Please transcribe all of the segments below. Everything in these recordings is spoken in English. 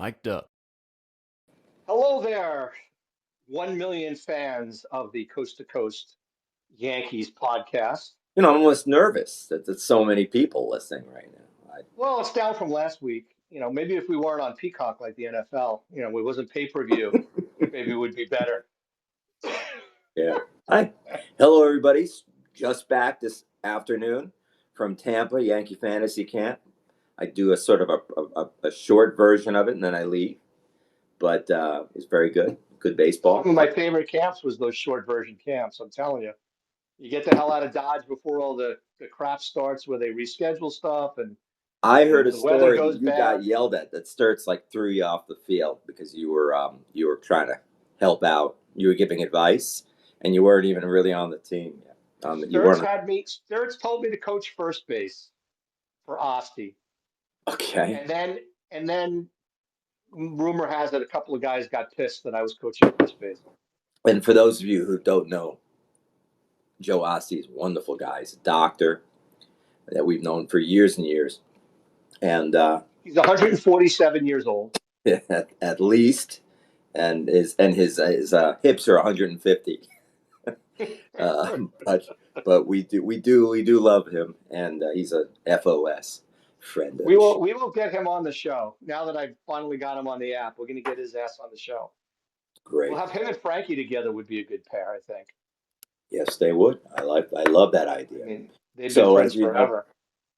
Mic'd up. Hello there, 1 million fans of the Coast to Coast Yankees podcast. I'm almost nervous that there's so many people listening right now. Well, it's down from last week. Maybe if we weren't on Peacock like the NFL, it wasn't pay-per-view, maybe it would be better. Yeah. Hi. Hello, everybody. Just back this afternoon from Tampa, Yankee Fantasy Camp. I do a sort of a short version of it, and then I leave. But it's very good. Good baseball. Some of my favorite camps was those short version camps, I'm telling you. You get the hell out of Dodge before all the crap starts where they reschedule stuff and I heard a the weather story goes that you bad. got yelled at that Sturts threw you off the field because you were trying to help out. You were giving advice, and you weren't even really on the team yet. Sturts told me to coach first base for Osti. Okay. And then rumor has it a couple of guys got pissed that I was coaching first base. And for those of you who don't know, Joe Osti is a wonderful guy. He's a doctor that we've known for years and years. And he's 147 years old. at least. And his hips are 150. But we do love him, and he's a FOS friend. We will get him on the show now that I've finally got him on the app. We're going to get his ass on the show. Great. We'll have him and Frankie together. Would be a good pair, I think. Yes, they would. I love that idea. I mean, they've been friends forever.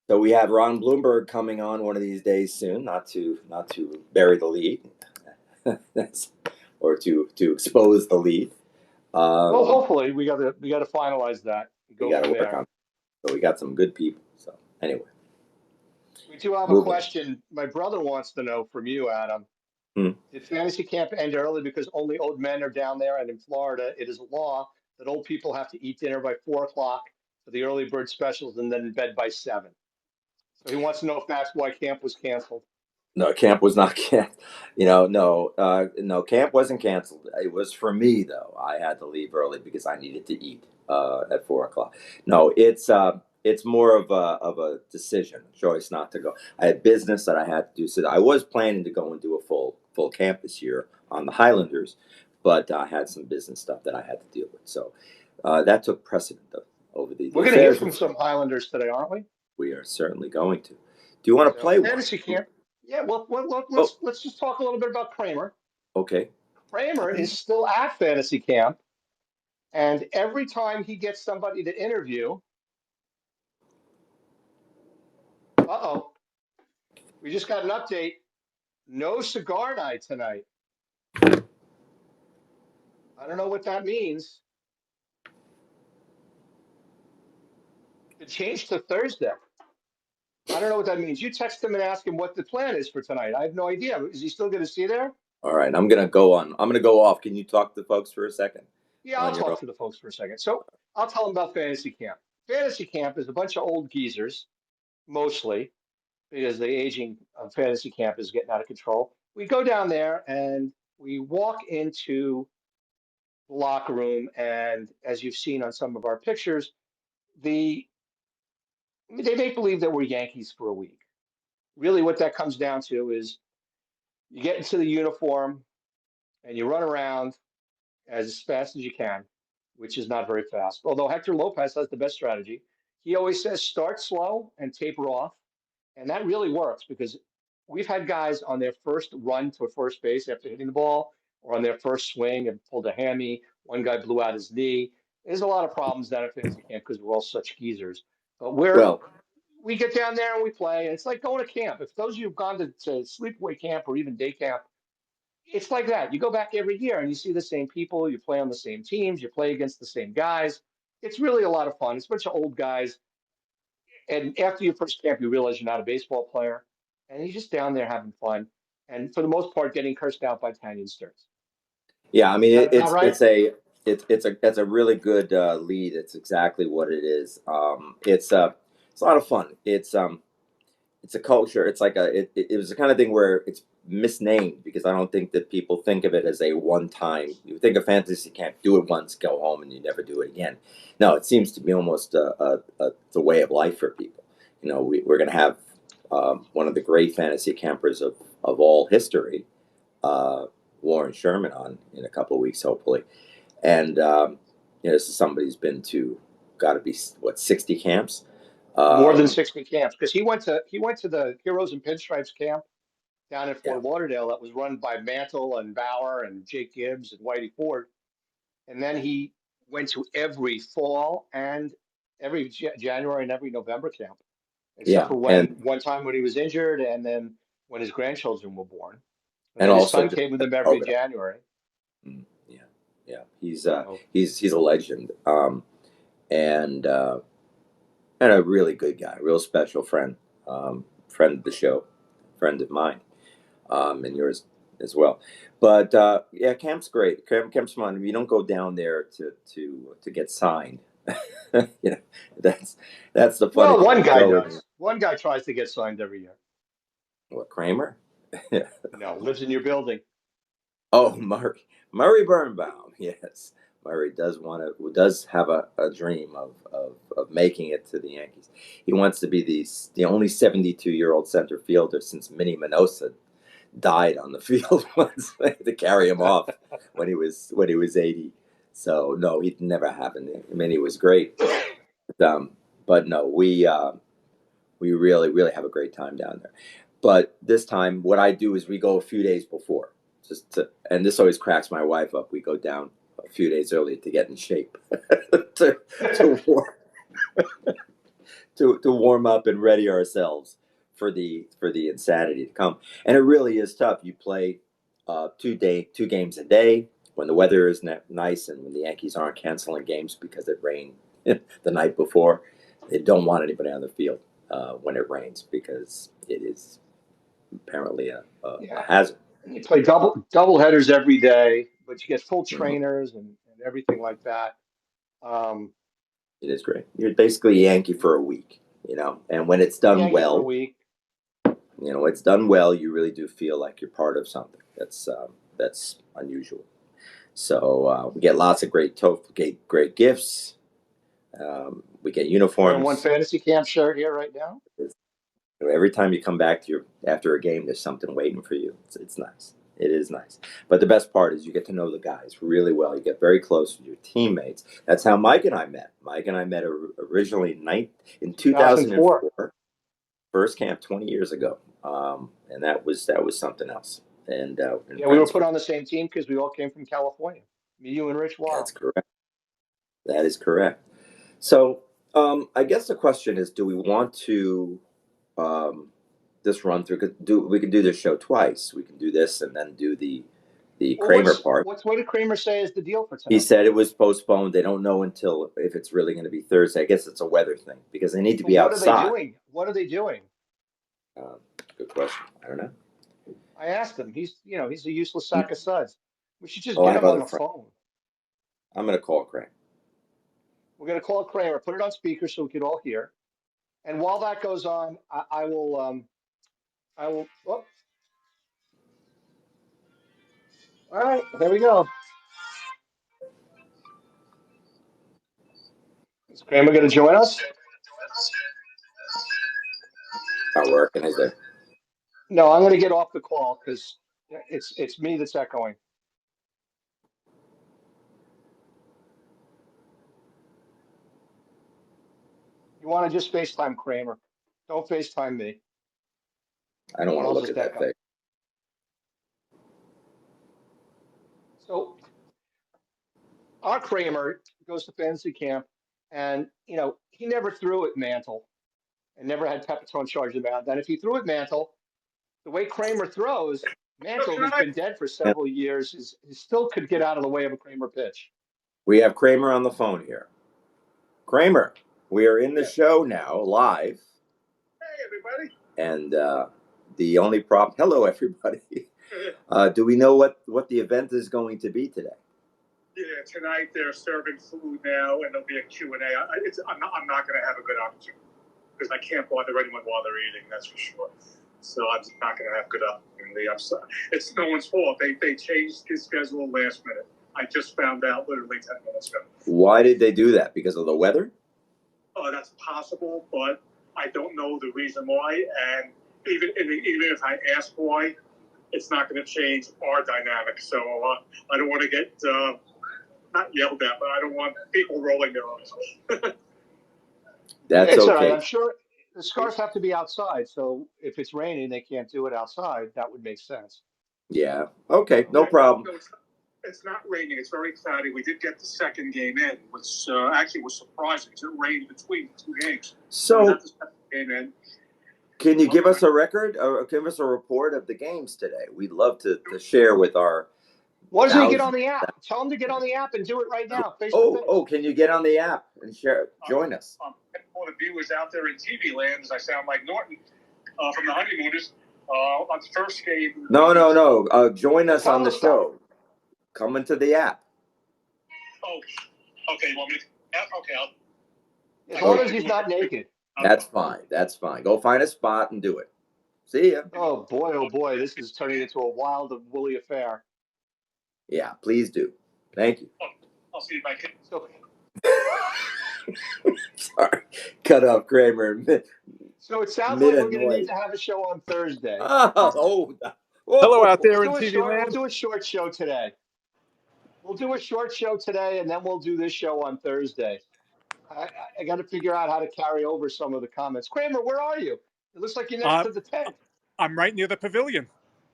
So we have Ron Bloomberg coming on one of these days soon. Not to bury the lead, or to expose the lead. Well, hopefully we got to finalize that. We got to work on. So we got some good people. So anyway, we do have a question. My brother wants to know from you, Adam. Did fantasy camp end early because only old men are down there? And in Florida, it is a law that old people have to eat dinner by 4:00 for the early bird specials and then in bed by 7. So he wants to know if that's why camp was canceled. No, camp was not canceled. No, camp wasn't canceled. It was for me though. I had to leave early because I needed to eat at 4:00. No, it's more of a decision, a choice not to go. I had business that I had to do. So I was planning to go and do a full camp this year on the Highlanders, but I had some business stuff that I had to deal with. So that took precedent over the. We're going to hear from some Highlanders today, aren't we? We are certainly going to. Do you want to play fantasy camp? Yeah, well, let's just talk a little bit about Kramer. Okay. Kramer is still at fantasy camp, and every time he gets somebody to interview, we just got an update. No cigar night tonight. I don't know what that means. It changed to Thursday. I don't know what that means. You text him and ask him what the plan is for tonight. I have no idea. Is he still going to see there? All right, I'm going to go off. Can you talk to the folks for a second? Yeah, I'll talk to the folks for a second. So I'll tell them about fantasy camp. Fantasy camp is a bunch of old geezers, mostly, because the aging of fantasy camp is getting out of control. We go down there and we walk into the locker room, and as you've seen on some of our pictures, they make believe that we're Yankees for a week. Really, what that comes down to is you get into the uniform and you run around as fast as you can, which is not very fast. Although Hector Lopez has the best strategy. He always says start slow and taper off. And that really works because we've had guys on their first run to first base after hitting the ball or on their first swing and pulled a hammy. One guy blew out his knee. There's a lot of problems down at fantasy camp because we're all such geezers. But we get down there and we play. And it's like going to camp. If those of you who've gone to sleepaway camp or even day camp, it's like that. You go back every year and you see the same people. You play on the same teams. You play against the same guys. It's really a lot of fun. It's a bunch of old guys. And after your first camp, you realize you're not a baseball player. And you're just down there having fun. And for the most part, getting cursed out by Tanya and Stearns. Yeah, I mean, it's a really good lead. It's exactly what it is. It's a lot of fun. It's a culture. It's like it was the kind of thing where it's misnamed because I don't think that people think of it as a one-time. You think of fantasy camp, do it once, go home, and you never do it again. No, it seems to be almost a way of life for people. We're going to have one of the great fantasy campers of all history uh, Warren Sherman on in a couple of weeks, hopefully. And this is somebody who's been to, got to be what, 60 camps. More than Um, 60 camps because he went to the Heroes and Pinstripes camp down in yeah, Fort Lauderdale that was run by Mantle and Bauer and Jake Gibbs and Whitey Ford. And then he went to every fall and every January and every November camp, except yeah, for when one time when he was injured and then when his grandchildren were born. And and then his also son just came with him every COVID. January. Yeah, yeah, he's So he's a legend, and and a really good guy, real special friend, friend of the show, friend of mine, and yours as well. But yeah, camp's great. Camp's fun. You don't go down there to get signed. you know, that's that's the funny well, thing. one You guy go in. does. One guy tries to get signed every year. What, Kramer? No, lives in your building. Oh, Murray Birnbaum. Yes, Murray does have a dream of making it to the Yankees. He wants to be the only 72-year-old center fielder since Minnie Minosa died on the field once to carry him off when he was 80. So no, it never happened. I mean, he was great, but no, we really have a great time down there. But this time, what I do is we go a few days before, and this always cracks my wife up. We go down a few days early to get in shape, to to warm to warm up and ready ourselves for the insanity to come. And it really is tough. You play two games a day when the weather is nice and when the Yankees aren't canceling games because it rained the night before. They don't want anybody on the field when it rains because it is apparently a Yeah, hazard. you play double headers every day, but you get full Mhm. trainers and everything like that. Um, It is great. You're basically a Yankee for a week, and when it's done Yankee for a well, week. it's done well. You really do feel like you're part of something. That's unusual. So we get lots of great gifts. We get Wearing one uniforms. fantasy camp shirt here right now. Every time you come back to your after a game, there's something waiting for you. It's nice. It is nice. But the best part is you get to know the guys really well. You get very close with your teammates. That's how Mike and I met. Mike and I met originally in 2004. 2004, first camp 20 years ago, and that was something else. And been Yeah, we were friends put for. on the same team because we all came from California. Me, you, and Rich That's Wow. correct. That is correct. So I guess the question is, do we want to um, this run through? We can do this show twice. We can do this and then do the Well, Kramer part. what did Kramer say is the deal for He tonight? said it was postponed. They don't know until if it's really going to be Thursday. I guess it's a weather thing because they need to But be what are they outside. doing? What are they doing? Uh, Good question. I don't know. I asked him. He's a useless sack of suds. We should just Oh, I get have him on other the friends. phone. I'm going to call Kramer. We're going to call Kramer, put it on speaker so we can all hear. And while that goes on, I will. I will. Oh, all right, there we go. Is Kramer going to join us? Not working, is there? No, I'm going to get off the call because it's me that's echoing. You want to just FaceTime Kramer? Don't FaceTime me, I don't and want to I'll look just at that echo. thing. So our Kramer goes to fantasy camp, and he never threw at Mantle and never had Pepitone charge him out. Then if he threw at Mantle, the way Kramer throws, Mantle, who's been dead for Yeah. several years, is still could get out of the way of a Kramer pitch. We have Kramer on the phone here. Kramer, we are in the Yeah. show now, live. Hey, everybody. And the only problem, hello, everybody. Do we know what the event is going to be today? Yeah, tonight they're serving food now, and there'll be a Q&A. I'm not going to have a good opportunity because I can't bother anyone while they're eating, that's for sure. So I'm just not going to have good opportunity. I'm sorry. It's no one's fault. They changed his schedule last minute. I just found out literally 10 minutes ago. Why did they do that? Because of the weather? That's possible, but I don't know the reason why. And even if I ask why, it's not going to change our dynamic. So I don't want to get not yelled at, but I don't want people rolling their eyes. That's It's all right. okay. I'm sure the Scars have to be outside. So if it's raining, they can't do it outside. That would make sense. Yeah. Okay. No No, problem. no, it's not raining. It's very cloudy. We did get the second game in, which actually was surprising. It rained between the two games. So, we got the second game in. can you give us a record or give us a report of the games today? We'd love to share with our Why doesn't he get on thousands. the app? Tell him to get on the app and do it right now, face to face. Oh, can you get on the app and share? Join us. For the viewers out there in TV land, as I sound like Norton from the Honeymooners, on the first game. No. Join us on the show. Come into the app. Oh, okay. You want me to? Yeah, okay. As long as he's not naked. That's fine. That's fine. Go find a spot and do it. See ya. Oh boy, this is turning into a wild and woolly affair. Yeah, please do. Thank you. I'll see if I can. Sorry, cut off Kramer. So it sounds like we're going to need to have a show on Thursday. Hello out there in TV land. We'll do a short show today. And then we'll do this show on Thursday. I got to figure out how to carry over some of the comments. Kramer, where are you? It looks like you're next to the tent. I'm right near the pavilion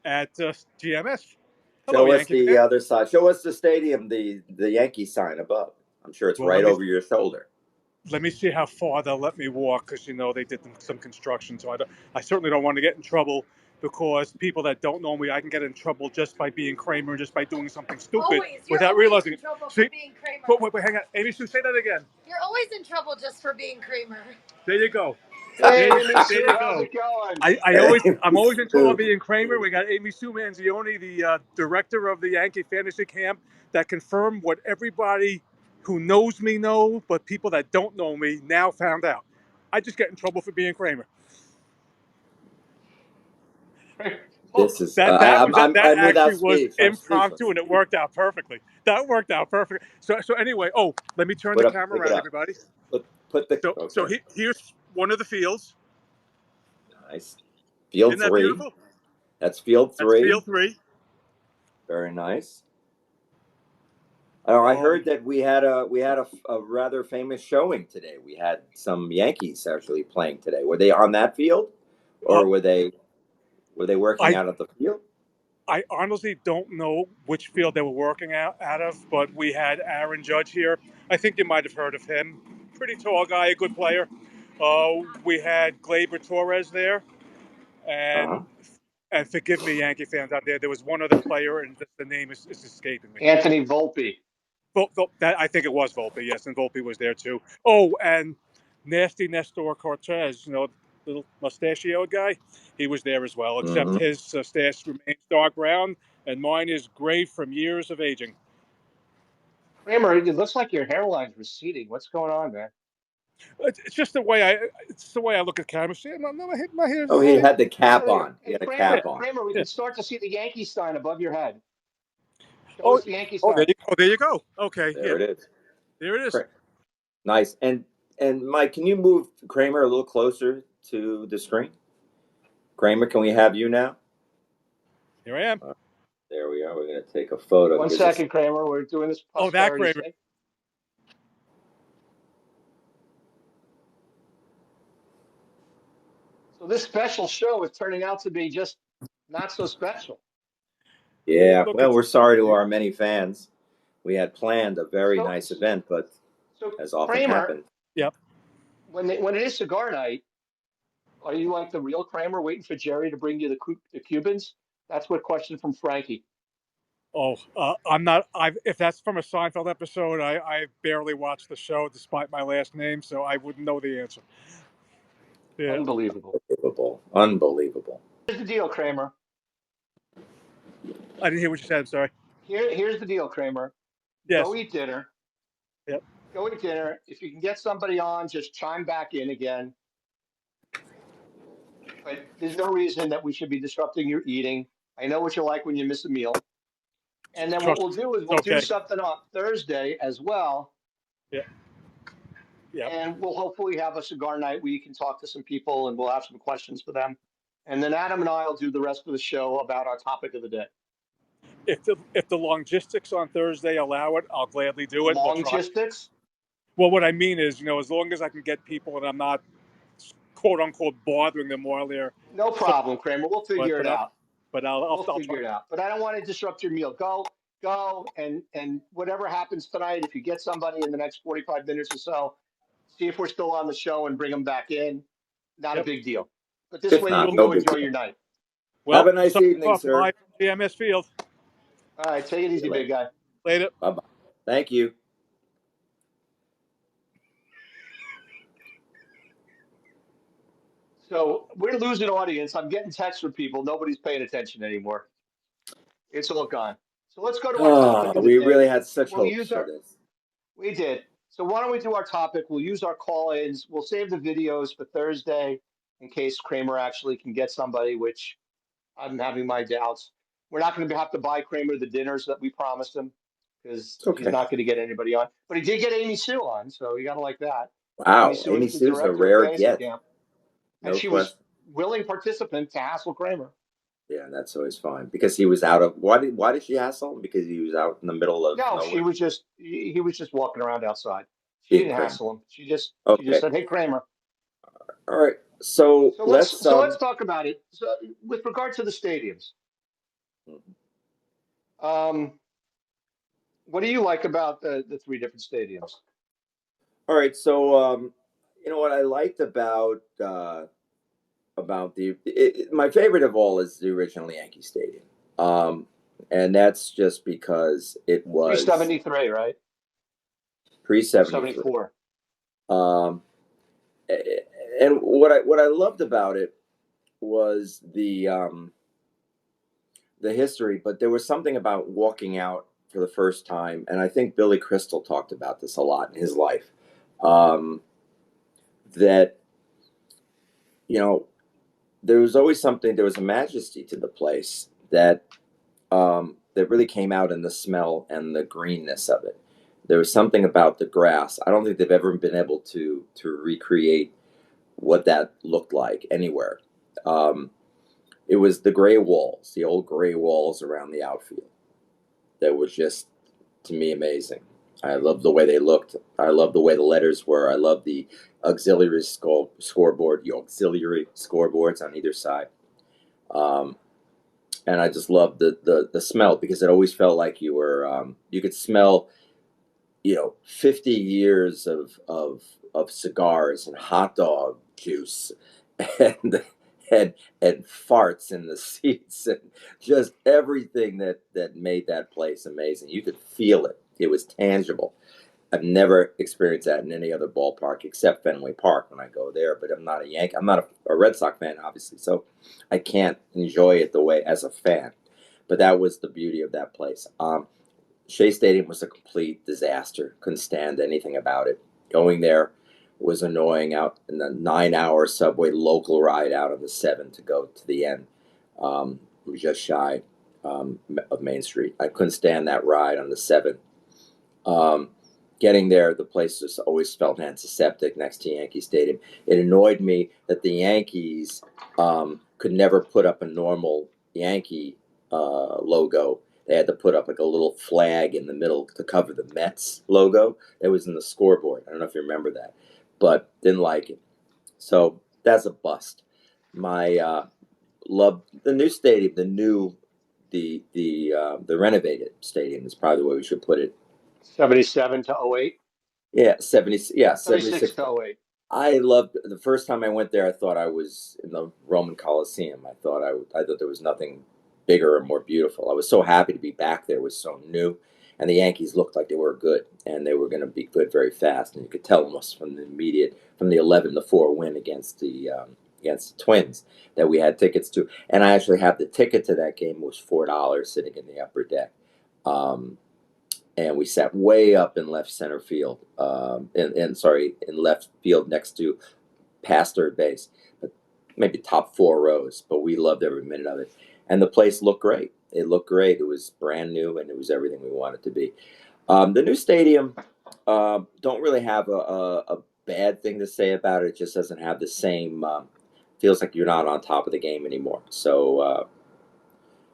at GMS. Hello, show us Yankee the other side. Show us the stadium, the Yankee sign above. I'm sure it's right over your shoulder. Let me see how far they'll let me walk, because they did some construction. So I certainly don't want to get in trouble, because people that don't know me, I can get in trouble just by being Kramer, just by doing something stupid without realizing it. See, being Kramer. Wait, hang on, Amy Sue, say that again. You're always in trouble just for being Kramer. There you go. Hey, Amy Sue, how's it going? I'm always in trouble being Kramer. We got Amy Sue Manzioni, the director of the Yankee Fantasy Camp, that confirmed what everybody who knows me know, but people that don't know me now found out. I just get in trouble for being Kramer. This is that actually was speech. impromptu, and it worked out perfectly. That worked out perfect. So anyway, let me turn the camera around, everybody. So here's one of the fields. Nice. Field Isn't that 3. beautiful? That's field 3. That's field 3. Very nice. I heard that we had a rather famous showing today. We had some Yankees actually playing today. Were they on that field, or were they working out at the field? I honestly don't know which field they were working out of, but we had Aaron Judge here. I think you might have heard of him. Pretty tall guy, a good player. We had Gleyber Torres there, and forgive me, Yankee fans out there. There was one other player, and the name is escaping me. Anthony Volpe. I think it was Volpe, yes, and Volpe was there too. Oh, and Nasty Nestor Cortez, little mustachio guy, he was there as well, except his stash remains dark brown, and mine is gray from years of aging. Kramer, it looks like your hairline's receding. What's going on, man? It's just the way I look at cameras. See, my hair's. Oh, he had the cap on. He had a cap on. Kramer, we can start to see the Yankee sign above your head. Show us the Yankee sign. There you go. Okay, there it is. There it is. Nice. And Mike, can you move Kramer a little closer to the screen? Kramer, can we have you now? Here I am. There we are. We're going to take a photo. 1 second, Kramer. We're doing this. That Kramer. So this special show is turning out to be just not so special. Yeah. Well, we're sorry to our many fans. We had planned a very nice event, but as often happened. Yep. When it is cigar night, are you like the real Kramer waiting for Jerry to bring you the Cubans? That's what question from Frankie. Oh, I'm not. If that's from a Seinfeld episode, I barely watched the show despite my last name, so I wouldn't know the answer. Yeah. Unbelievable. Unbelievable. Here's the deal, Kramer. I didn't hear what you said. I'm sorry. Here's the deal, Kramer. Yes. Go eat dinner. Yep. Go eat dinner. If you can get somebody on, just chime back in again. But there's no reason that we should be disrupting your eating. I know what you're like when you miss a meal. And then what we'll do is we'll do something on Thursday as well. Yeah. Yeah. And we'll hopefully have a cigar night where you can talk to some people and we'll have some questions for them. and then Adam and I will do the rest of the show about our topic of the day. If the logistics on Thursday allow it, I'll gladly do it. We'll try. Logistics? Well, what I mean is, as long as I can get people and I'm not quote unquote bothering them while they're. No problem, Kramer. We'll figure it out. I'll figure it out. But I don't want to disrupt your meal. Go, and whatever happens tonight, if you get somebody in the next 45 minutes or so, see if we're still on the show and bring them back in. Not a big deal. But this way you can go enjoy your night. Well, have a nice evening, sir. Live from GMS Field. All right, take it easy, big guy. Later. Bye-bye. Thank you. So we're losing audience. I'm getting texts from people. Nobody's paying attention anymore. It's all gone. So let's go to our topic of the we day. really had such hopes for this. We did. So why don't we do our topic? We'll use our call-ins. We'll save the videos for Thursday in case Kramer actually can get somebody, which I'm having my doubts. We're not going to have to buy Kramer the dinners that we promised him because he's not going to get anybody on. But he did get Amy Sue on, so you got to like that. Wow, Amy Sue's a rare get. Camp, and she was willing participant to hassle Kramer. Yeah, that's always fine because he was out of. Why did she hassle him? Because he was out in the middle of nowhere. He was just walking around outside. She didn't hassle him. She just said, "Hey, Kramer." All right, so let's talk about it. So, with regard to the stadiums, what do you like about the three different stadiums? All right, so what I liked about my favorite of all is the original Yankee Stadium, and that's just because it was pre-73, right? Pre-74. And what I loved about it was the history, but there was something about walking out for the first time, and I think Billy Crystal talked about this a lot in his life. That there was always something. There was a majesty to the place that really came out in the smell and the greenness of it. There was something about the grass. I don't think they've ever been able to recreate what that looked like anywhere. It was the gray walls, the old gray walls around the outfield. That was just, to me, amazing. I love the way they looked. I love the way the letters were. I love the auxiliary scoreboard, the auxiliary scoreboards on either side. And I just loved the smell because it always felt like you were you could smell 50 years of cigars and hot dog juice and farts in the seats and just everything that made that place amazing. You could feel it. It was tangible. I've never experienced that in any other ballpark except Fenway Park when I go there, but I'm not a Yankee. I'm not a Red Sox fan, obviously, so I can't enjoy it the way as a fan. But that was the beauty of that place. Shea Stadium was a complete disaster. Couldn't stand anything about it. Going there was annoying. Out in the 9-hour subway local ride out of the 7 to go to the end. It was just shy of Main Street. I couldn't stand that ride on the 7. Getting there, the place just always felt antiseptic next to Yankee Stadium. It annoyed me that the Yankees could never put up a normal Yankee logo. They had to put up like a little flag in the middle to cover the Mets logo that was in the scoreboard. I don't know if you remember that, but didn't like it. So that's a bust. My love the new stadium, the renovated stadium is probably the way we should put it. 77 to 08. Yeah, 76 to 08. I loved the first time I went there. I thought I was in the Roman Coliseum. I thought there was nothing bigger or more beautiful. I was so happy to be back there. It was so new, and the Yankees looked like they were good, and they were going to be good very fast. And you could tell almost from the 11-4 win against the Twins that we had tickets to. And I actually have the ticket to that game. It was $4 sitting in the upper deck. And we sat way up in left center field, in left field next to past third base, but maybe top 4 rows. But we loved every minute of it, and the place looked great. It looked great. It was brand new, and it was everything we wanted to be. The new stadium, don't really have a bad thing to say about it. It just doesn't have the same feels like you're not on top of the game anymore. So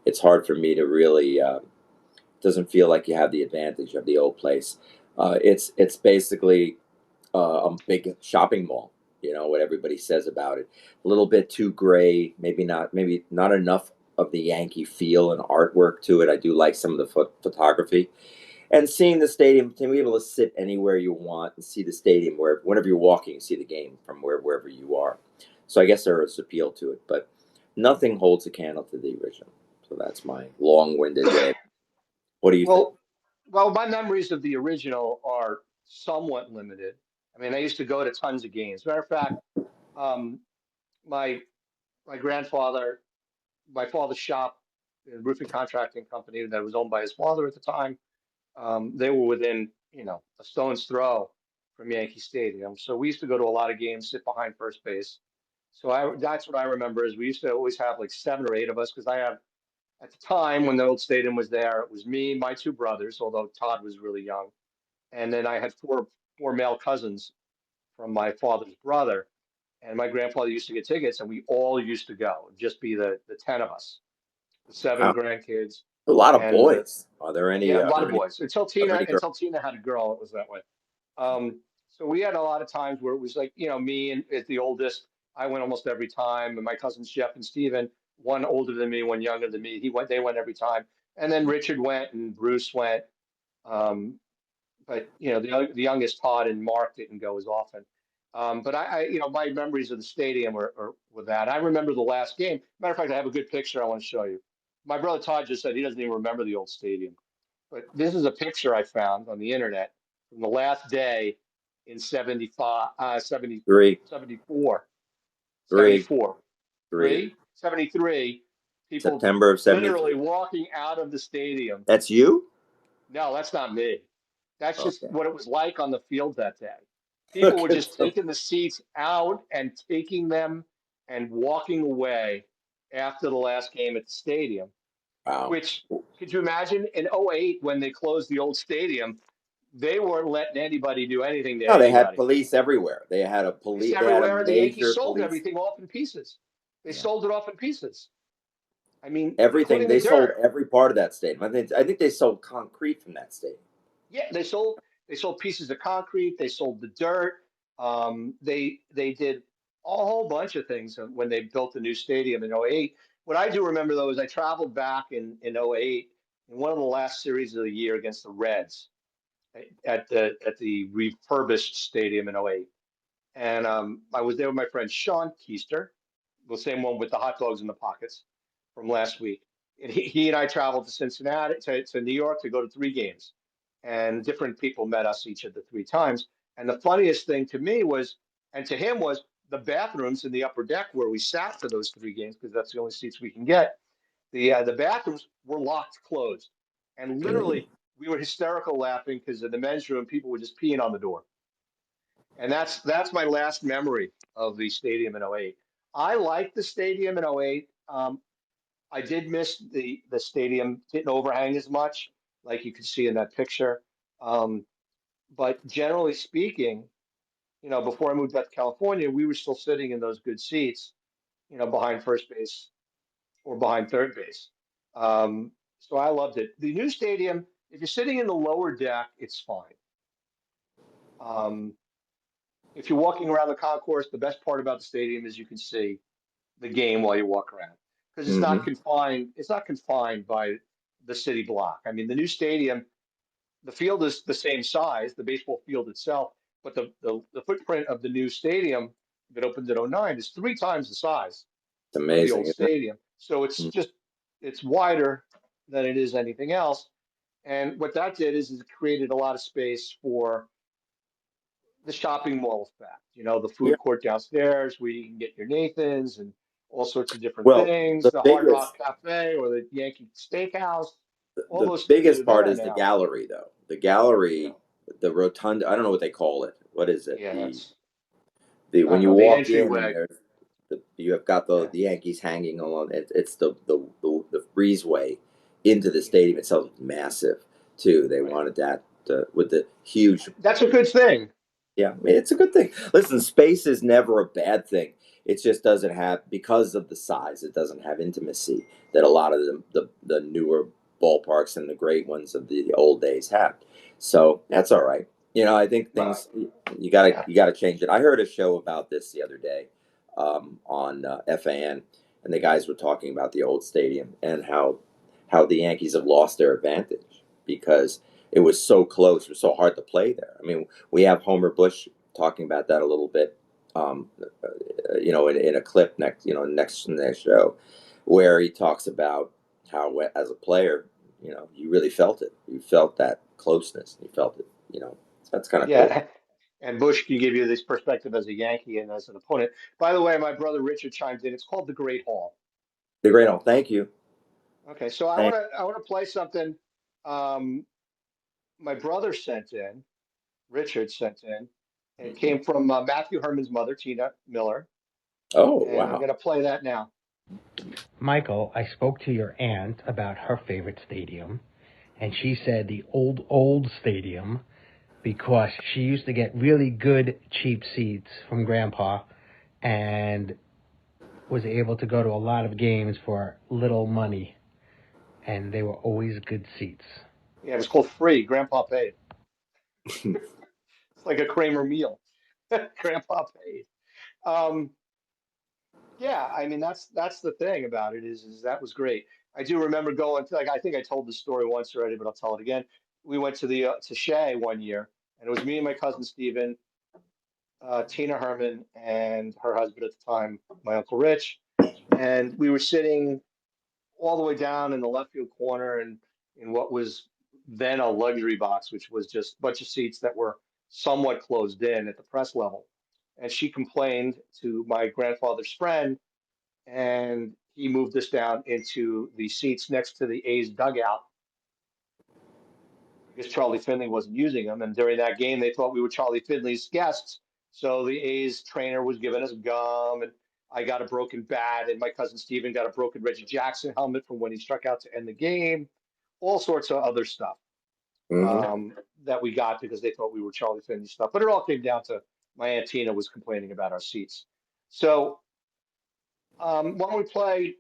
it's hard for me to really. Doesn't feel like you have the advantage of the old place. It's basically a big shopping mall. You know what everybody says about it. A little bit too gray. Maybe not enough of the Yankee feel and artwork to it. I do like some of the photography and seeing the stadium. To be able to sit anywhere you want and see the stadium whenever you're walking, see the game from wherever you are. So I guess there is appeal to it, but nothing holds a candle to the original. So that's my long-winded way. What do you think? Well, well, my memories of the original are somewhat limited. I mean, I used to go to tons of games. Matter of fact, um, my my grandfather, my father's shop, a roofing contracting company that was owned by his father at the time, they were within, a stone's throw from Yankee Stadium. So we used to go to a lot of games, sit behind first base. So that's what I remember is we used to always have like 7 or 8 of us because I have at the time when the old stadium was there, it was me, my 2 brothers, although Todd was really young, and then I had four male cousins from my father's brother. And my grandfather used to get tickets, and we all used to go. It'd just be the 10 of us, the seven Wow, grandkids, a lot of and boys. Are there any? yeah, a Are lot there of any? boys. Are there any girls? Until Tina had a girl, it was that way. So we had a lot of times where it was like, me and as the oldest, I went almost every time, and my cousins Jeff and Steven, one older than me, one younger than me. They went every time, and then Richard went and Bruce went. Um, but the youngest Todd and Mark didn't go as often. But my memories of the stadium are with that. I remember the last game. Matter of fact, I have a good picture I want to show you. My brother Todd just said he doesn't even remember the old stadium, but this is a picture I found on the internet from the last day in 75, 70, Three, 74, three, 74, three. 73. People September of literally '73. walking out of the stadium. That's you. No, that's not me. That's just Okay. what it was like on the field that day. People were Look at just them. taking the seats out and taking them and walking away after the last game at the stadium. Wow. Which could you imagine in '08 when they closed the old stadium, they weren't letting anybody do anything to No, they had anybody. police everywhere. They had a Police police. They had a everywhere. The Yankees major sold police. everything off in pieces. They Yeah. sold it off in pieces. I mean, Everything. including the They sold dirt. every part of that stadium. I think they sold concrete from that stadium. Yeah, they sold pieces of concrete. They sold the dirt. They did a whole bunch of things when they built the new stadium in '08. What I do remember though is I traveled back in '08 in one of the last series of the year against the Reds at the refurbished stadium in '08, and I was there with my friend Sean Keister, the same one with the hot dogs in the pockets from last week. And he and I traveled to Cincinnati, to New York to go to 3 games. And different people met us each of the 3 times. And the funniest thing to me was, and to him was, the bathrooms in the upper deck where we sat for those 3 games, because that's the only seats we can get. The bathrooms were locked closed. And literally, we were hysterical laughing because in the men's room, people were just peeing on the door. And that's my last memory of the stadium in '08. I liked the stadium in '08. I did miss the stadium didn't overhang as much, like you can see in that picture. Um, but generally speaking, before I moved out to California, we were still sitting in those good seats, behind first base or behind third base. So I loved it. The new stadium, if you're sitting in the lower deck, it's fine. Um, if you're walking around the concourse, the best part about the stadium is you can see the game while you walk around because it's not Mm-hmm. confined. It's not confined by the city block. I mean, the new stadium, the field is the same size, the baseball field itself, but the footprint of the new stadium that opened in '09 is 3 times the size It's of the amazing, old isn't it? stadium. So it's wider than it is anything else. And what that did is it created a lot of space for the shopping mall effect, the Yeah. food court downstairs where you can get your Nathan's and all sorts of different Well, things, the the Hard Rock biggest Cafe or the Yankee Steakhouse, all the those things that are biggest part there is the now. gallery, though. The gallery, Yeah, the rotunda. I don't know what they call it. What is it? yeah, that's The I when don't you know the walk in and entryway. there's you have got the Yeah, Yankees hanging along. It's the breezeway into the yeah, stadium itself is massive too. They right. wanted that with the huge. That's a good thing. Yeah, I mean, it's a good thing. Listen, space is never a bad thing. It just doesn't have, because of the size, it doesn't have intimacy that a lot of the newer ballparks and the great ones of the old days have. So that's all right. I think things, you gotta change it. I heard a show about this the other day, on FAN, and the guys were talking about the old stadium and how the Yankees have lost their advantage because it was so close, it was so hard to play there. I mean, we have Homer Bush talking about that a little bit, in a clip next show, where he talks about how, as a player, you really felt it. You felt that closeness. You felt it. So that's kind of cool. Yeah. And Bush can give you this perspective as a Yankee and as an opponent. By the way, my brother Richard chimed in. It's called the Great Hall. The great hall. Thank you. Okay, so I Thank. want to I want to play something. Um, my brother sent in. Richard sent in. And it came from Matthew Herman's mother, Tina Miller, Oh, and I'm wow. going to play that now. Michael, I spoke to your aunt about her favorite stadium, and she said the old stadium because she used to get really good cheap seats from Grandpa and was able to go to a lot of games for little money, and they were always good seats. Yeah, it was called Free. Grandpa paid. It's like a Kramer meal. Grandpa paid. Um, yeah, I mean that's the thing about it is that was great. I do remember going to, like, I think I told this story once already, but I'll tell it again. We went to the to Shea one year, and it was me and my cousin Steven, Tina Herman, and her husband at the time, my Uncle Rich, and we were sitting all the way down in the left field corner and in what was then a luxury box, which was just a bunch of seats that were somewhat closed in at the press level. And she complained to my grandfather's friend, and he moved us down into the seats next to the A's dugout because Charlie Finley wasn't using them. And during that game, they thought we were Charlie Finley's guests. So the A's trainer was giving us gum, and I got a broken bat, and my cousin Steven got a broken Reggie Jackson helmet from when he struck out to end the game. All sorts of other stuff Hmm. that we got because they thought we were Charlie Finley stuff. But it all came down to my Aunt Tina was complaining about our seats. So why don't we play?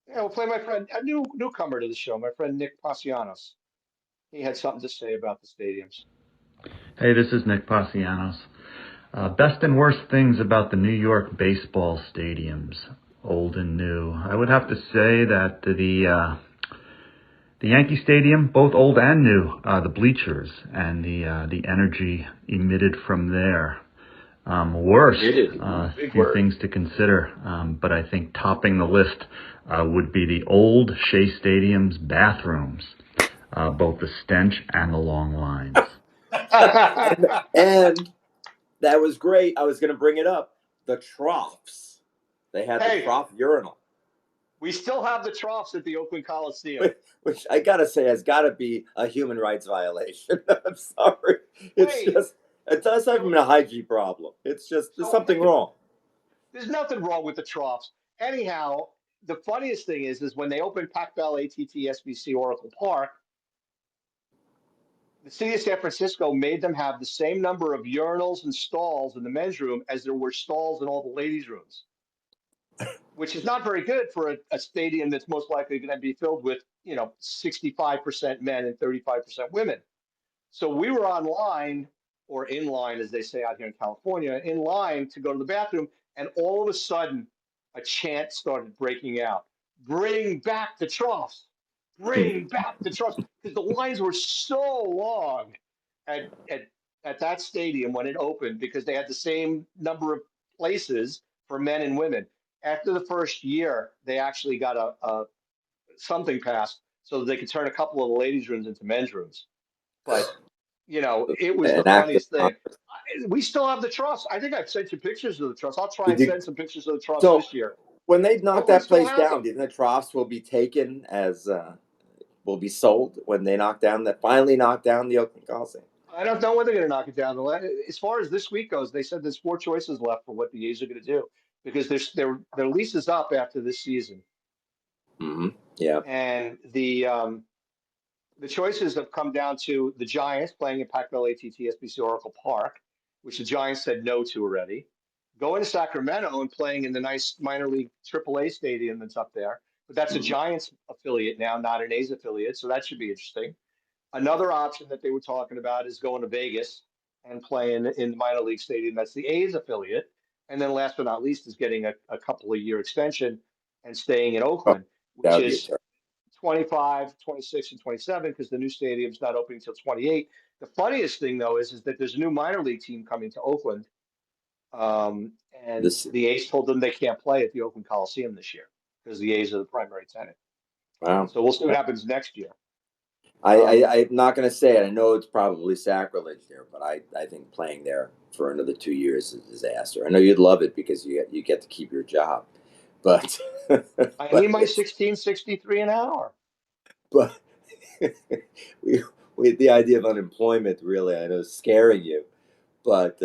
Yeah, we'll play my friend, a newcomer to the show, my friend Nick Pasianos. He had something to say about the stadiums. Hey, this is Nick Pasianos. Best and worst things about the New York baseball stadiums, old and new. I would have to say that the Yankee Stadium, both old and new, the bleachers and the energy emitted from there. Worst, Big few word. things to consider, but I think topping the list would be the old Shea Stadium's bathrooms, both the stench and the long lines. And that was great. I was going to bring it up. The troughs. They had the Hey, trough urinal, we still have the troughs at the Oakland Coliseum. which I gotta say has got to be a human rights violation. I'm sorry. It's Wait, just, it does have so a hygiene problem. It's just, there's so something wrong. there's nothing wrong with the troughs. Anyhow, the funniest thing is when they opened Pac Bell ATT SBC Oracle Park, the city of San Francisco made them have the same number of urinals and stalls in the men's room as there were stalls in all the ladies' rooms, which is not very good for a stadium that's most likely going to be filled with, 65% men and 35% women. So we were online, or in line, as they say out here in California, in line to go to the bathroom, and all of a sudden, a chant started breaking out: "Bring back the troughs! Bring back the troughs!" Because the lines were so long at at at that stadium when it opened, because they had the same number of places for men and women. After the first year, they actually got a something passed so that they could turn a couple of the ladies' rooms into men's rooms. But it was the An act of funniest thing. We still have the troughs. I think I've sent you pictures of the troughs. I'll try Did and you? send some pictures of the troughs So this year. when they knock Oakland that still place has down, them. do you think the troughs will be taken as will be sold when they finally knock down the Oakland Coliseum? I don't know when they're going to knock it down. As far as this week goes, they said there's four choices left for what the A's are going to do because their lease is up after this season, Hmm. Yeah. and the choices have come down to the Giants playing at Pac Bell ATT SBC Oracle Park, which the Giants said no to already. going to Sacramento and playing in the nice minor league AAA stadium that's up there. But that's a Mhm. Giants affiliate now, not an A's affiliate. So that should be interesting. Another option that they were talking about is going to Vegas and playing in the minor league stadium. That's the A's affiliate. And then last but not least is getting a couple of year extension and staying in Oh, Oakland, that which would be a is terrible. 25, 26, and 27 because the new stadium's not opening until 28. The funniest thing though is that there's a new minor league team coming to Oakland, and This the A's told them they can't play at the Oakland Coliseum this year because the A's are the primary tenant. wow. So we'll see what happens next year. I'm not going to say it. I know it's probably sacrilege there, but I think playing there for another 2 years is a disaster. I know you'd love it because you get to keep your job, but I need but my it's 1663 an hour. but we, the idea of unemployment really I know is scaring you, but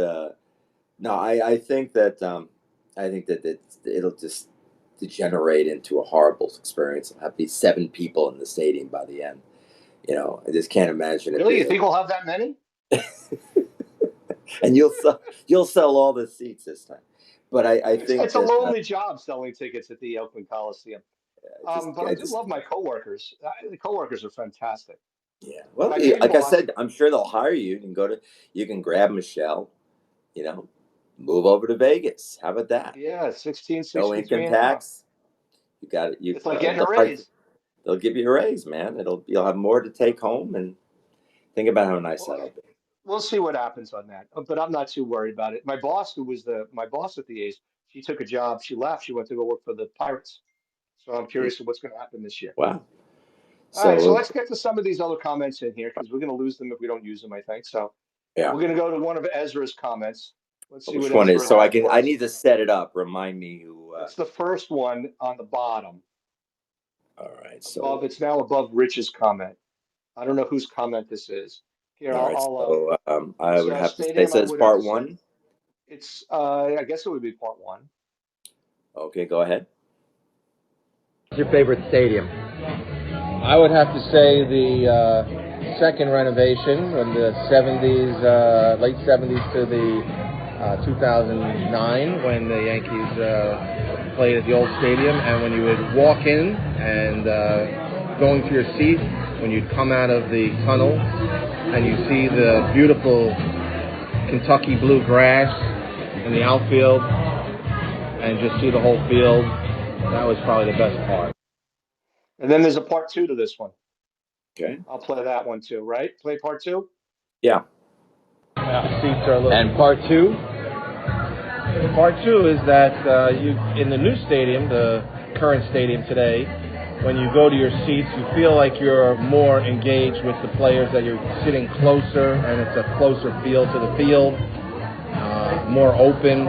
no, I think that it'll just degenerate into a horrible experience. I'll have these 7 people in the stadium by the end. I just can't imagine it Really? You being. think we'll have that many? And you'll sell all the seats this time. But I think It's a that lonely job selling tickets at the Oakland Coliseum. But I I do just love my coworkers. The coworkers are fantastic. yeah. My Well, main like I boss, said, I'm sure they'll hire you. You can grab Michelle. You know, move over to Vegas. How about that? yeah, No 1663 income an hour. tax. You got it. It's like getting a They'll raise. give you a raise, man. You'll have more to take home, and think about how nice Well, that'll be. we'll see what happens on that. But I'm not too worried about it. My boss, who was my boss at the A's, she took a job. She left. She went to go work for the Pirates. So I'm Mm, curious of what's going to happen this year. wow. All right, so So let's get to some of these other comments in here because we're going to lose them if we don't use them, I think. So yeah. we're going to go to one of Ezra's comments. Let's see what Which one is? Ezra So has for I us. need to set it up. Remind me who. It's the first one on the bottom. All right. Above, So it's now above Rich's comment. I don't know whose comment this is. Here, all right. So I it's would a have to say it stadium. I says would have to part say one. it's. I guess it would be part one. Okay, go ahead. What's your favorite stadium? I would have to say the second renovation in the 70s, late 70s to the 2009 when the Yankees played at the old stadium, and when you would walk in and going to your seat, when you'd come out of the tunnel and you see the beautiful Kentucky blue grass in the outfield and just see the whole field, that was probably the best part. And then there's a part two to this one. Okay. I'll play that one too, right? Play part two. Yeah. Seats are a little. And part two? Part two is that you in the new stadium, the current stadium today, when you go to your seats, you feel like you're more engaged with the players, that you're sitting closer, and it's a closer feel to the field, more open,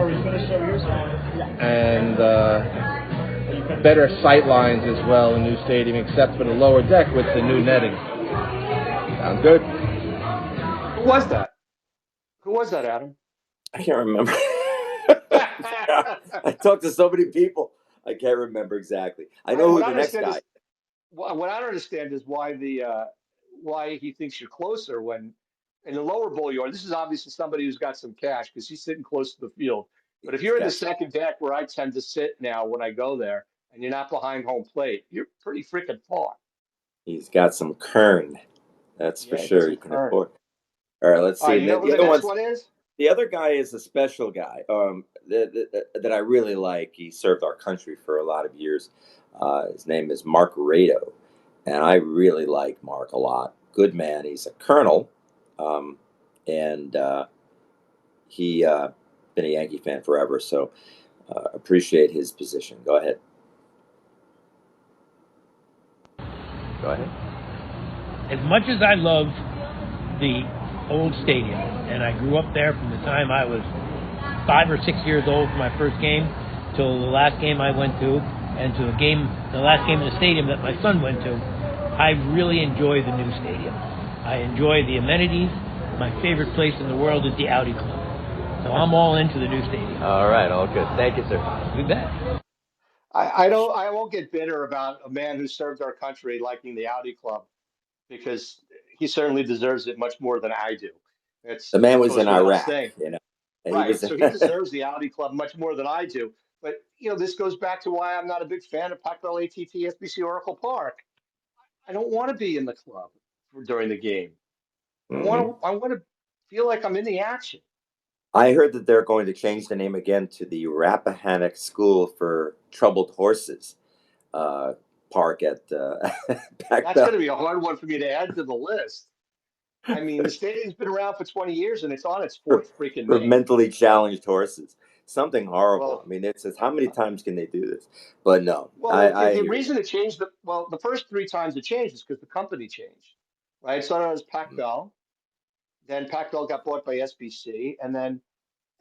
and better sight lines as well in the new stadium, except for the lower deck with the new netting. Sounds good. Who was that? Who was that, Adam? I can't remember. I talked to so many people. I can't remember exactly. I know who What I the next understand guy. is what I don't understand is why he thinks you're closer when in the lower bowl you are. This is obviously somebody who's got some cash because he's sitting close to the field. But if He's you're in the got second deck where I tend to sit now when I go there, and you're not behind home plate, you're pretty freaking far. he's got some kern. That's for Yeah, get sure. some You can current. afford. All right, let's All see. right, And you know then who the the other next ones. one is? The other guy is a special guy. That I really like. He served our country for a lot of years. His name is Mark Rado, and I really like Mark a lot. Good man. He's a colonel, and he been a Yankee fan forever. So appreciate his position. Go ahead. Go ahead. As much as I love the old stadium, and I grew up there from the time I was 5 or 6 years old for my first game till the last game I went to, and to the last game in the stadium that my son went to, I really enjoy the new stadium. I enjoy the amenities. My favorite place in the world is the Audi Club. So I'm all into the new stadium. All right, all good. Thank you, sir. You bet. I won't get bitter about a man who served our country liking the Audi Club because he certainly deserves it much more than I do. The man That was goes in without Iraq. saying. And he Right. was So he deserves the Audi Club much more than I do. But this goes back to why I'm not a big fan of Pac-Bell ATT SBC Oracle Park. I don't want to be in the club during the game. Mhm. I want to feel like I'm in the action. I heard that they're going to change the name again to the Rappahannock School for Troubled Horses uh, Park at That's going Pac-Bell. to be a hard one for me to add to the list. I mean, the stadium's been around for 20 years and it's on its for, fourth freaking for name. mentally challenged horses. Something horrible. Well, I mean, it's just how many times can they do this? But no, well, I the hear you. reason it changed the first three times it changed is because the company changed, right? It started as Mm. Pac-Bell, then Pac-Bell got bought by SBC, and then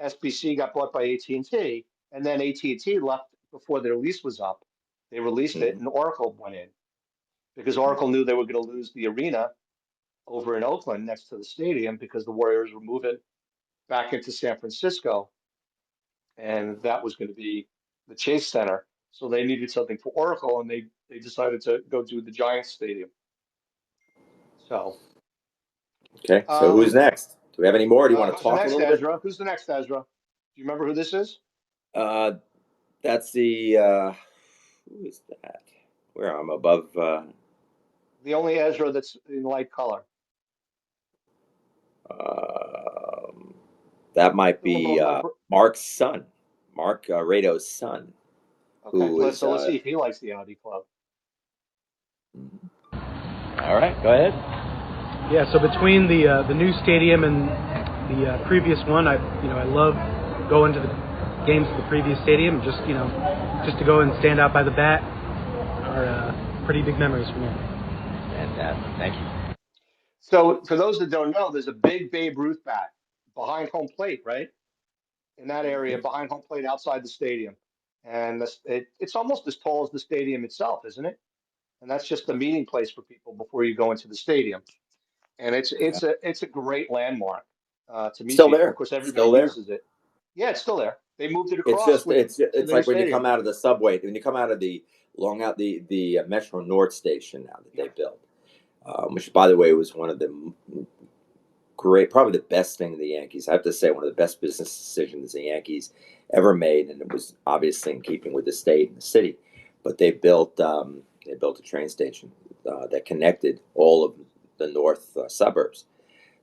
SBC got bought by AT&T, and then AT&T left before their lease was up. They released it, Mhm. and Oracle went in because Oracle knew they were going to lose the arena over in Oakland next to the stadium because the Warriors were moving back into San Francisco, and that was going to be the Chase Center. So they needed something for Oracle, and they decided to go do the Giants Stadium. So, Okay, so who's next? Do we have any more? Do you want to who's the talk a next little bit? Ezra? Who's the next Ezra? Do you remember who this is? Uh, that's the who is that? Where I'm above. The only Ezra that's in light color. Um, that might A little be bit Mark's son, Mark Rado's son, okay, who is. let's see if he likes the Audi Club. All right, go ahead. Yeah, so between the new stadium and the previous one, I love going to the games at the previous stadium. Just to go and stand out by the bat are pretty big memories for me. Fantastic, thank you. So for those that don't know, there's a big Babe Ruth bat behind home plate, right? In that area, behind home plate, outside the stadium, and it's almost as tall as the stadium itself, isn't it? And that's just the meeting place for people before you go into the stadium. And Yeah. it's a great landmark to meet Still people. Of there, course, everybody still there. uses it. Yeah, it's still there. They moved it It's across just with to it's the new like when you come stadium. out of the subway, when you come out of the long out the Metro North station now that they Yep. built, which by the way was one of the great, probably the best thing the Yankees. I have to say, one of the best business decisions the Yankees ever made, and it was obviously in keeping with the state and the city. But they built a train station that connected all of the north suburbs.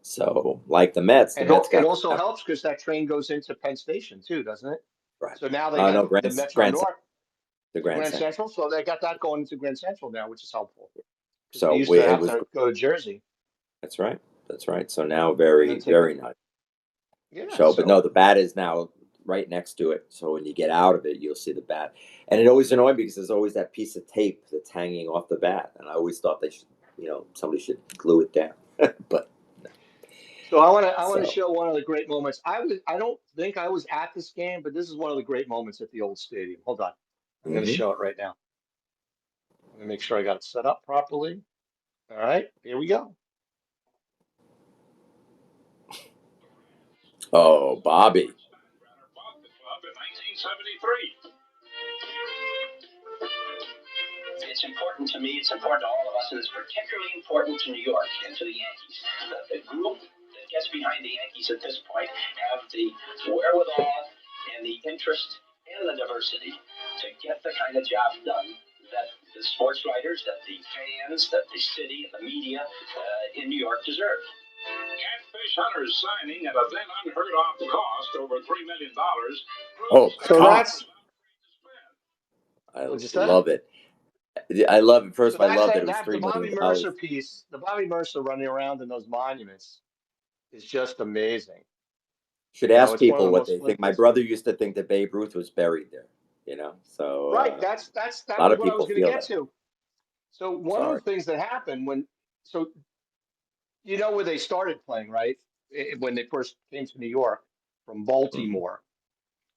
So, like the And Mets it got also helps because that train goes into Penn Station too, doesn't it? right. So now they got No, the Metro North The to Grand Grand Central. Central, so they got that going into Grand Central now, which is helpful because they So used we to it have was to go to Jersey that's right, that's right. So now and then very take it. very nice. Yeah, So, but no, so the bat is now right next to it. So when you get out of it, you'll see the bat. And it always annoyed me because there's always that piece of tape that's hanging off the bat. And I always thought they should, somebody should glue it down. But so I want to so, show one of the great moments. I don't think I was at this game, but this is one of the great moments at the old stadium. Hold on, I'm going to mhm. show it right now. Let me make sure I got it set up properly. All right, here we go. Oh, Bobby. It's important to me, it's important to all of us, and it's particularly important to New York and to the Yankees that the group that gets behind the Yankees at this point have the wherewithal and the interest and the diversity to get the kind of job done that the sports writers, that the fans, that the city, and the media in New York deserve. Catfish hunters signing at a then unheard of cost over $3 million. Oh, So God. that's I what'd you say? love it. I love it. First So of all, I that's love that it was that the $3 Bobby million. Mercer piece, the Bobby Mercer running around in those monuments is just amazing. Should ask It's one of people the what most they think. My it's brother used to think that Babe Ruth was buried there, So right. a That lot was of what I was people going to feel get that. to. So one of Sorry. the things that happened so where they started playing, right? When they first came to New York from Hmm. Baltimore,